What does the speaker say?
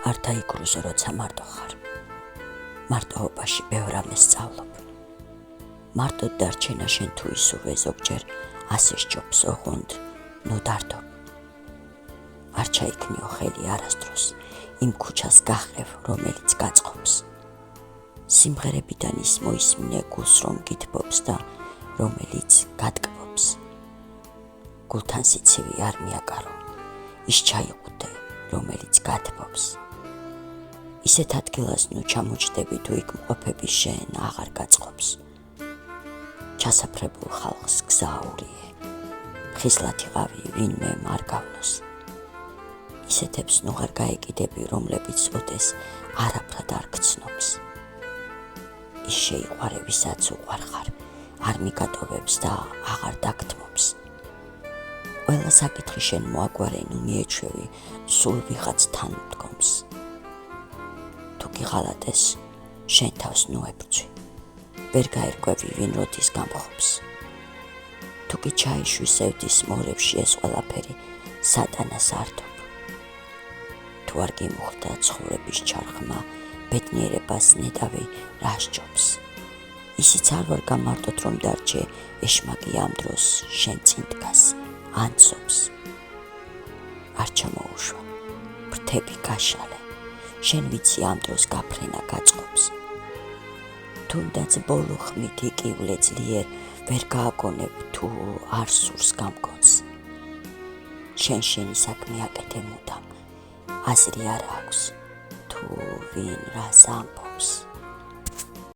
არ დაიგრუზო, როცა მარტო ხარ. მარტოობაში ბევრ რამეს სწავლობ. მარტოდ დარჩენა შენ თუ ისურვე ზოგჯერ ასე სჯობს ოღონდ, ნუ დარდო. არ ჩაიქნიო ხელი არასდროს იმ ქუჩას გახევ, რომელიც გაწყობს. სიმღერებიდან ის მოისმინე გულს რომ გითბობს და რომელიც გატკბობს. გულთან სიცივი არ მიაკარო, ის ჩაიყუდე, რომელიც გათბობს. ისეთ ადგილას ნუ ჩამოჯდები თუ იქ მყოფები შენ აღარ გაწყობს. ჩასაფრებულ ხალხს გზა აურიე, ხისლად იყავი ვინმე არ გავლოს. ისეთებს ნუ არ გაეკიდები, რომლებიც ოდეს არაფრად არ გცნობს. ის შეიყვარე, ვისაც უყვარხარ, არ მიგატოვებს და აღარ დაგთმობს. ყველა საკითხი შენ მოაგვარე, ნუ მიეჩვევი, სულ ვიღაც თან მდგომს. თუ გიღალატეს, შენ თავს ნუ ებრძვი, ვერ გაერკვევი ვინ როდის გამხობს. თუ კი ჩაიშვი სევდის მორევში ეს ყველაფერი სატანას ართობ. თუ არ გიმუხდა ცხოვრების ჩარხმა, ბედნიერებას ნეტავი რა სჯობს. ისიც არ ვარ გამარტოთ რომ დარჩე, ეშმაკი ამ დროს შენ წინ დგას, ანცობს. არ ჩამოუშვა, ფრთები გაშალე, შენ ვიცი ამ დროს გაფრენა გაწყობს. თუნდაც ბოლო ხმით იკივლე ძლიერ, ვერ გააგონებ თუ არ სურს გამგონს. შენი საქმე აკეთე მუდამ, აზრი არ აქვს თუ ვინ რას ამბობს.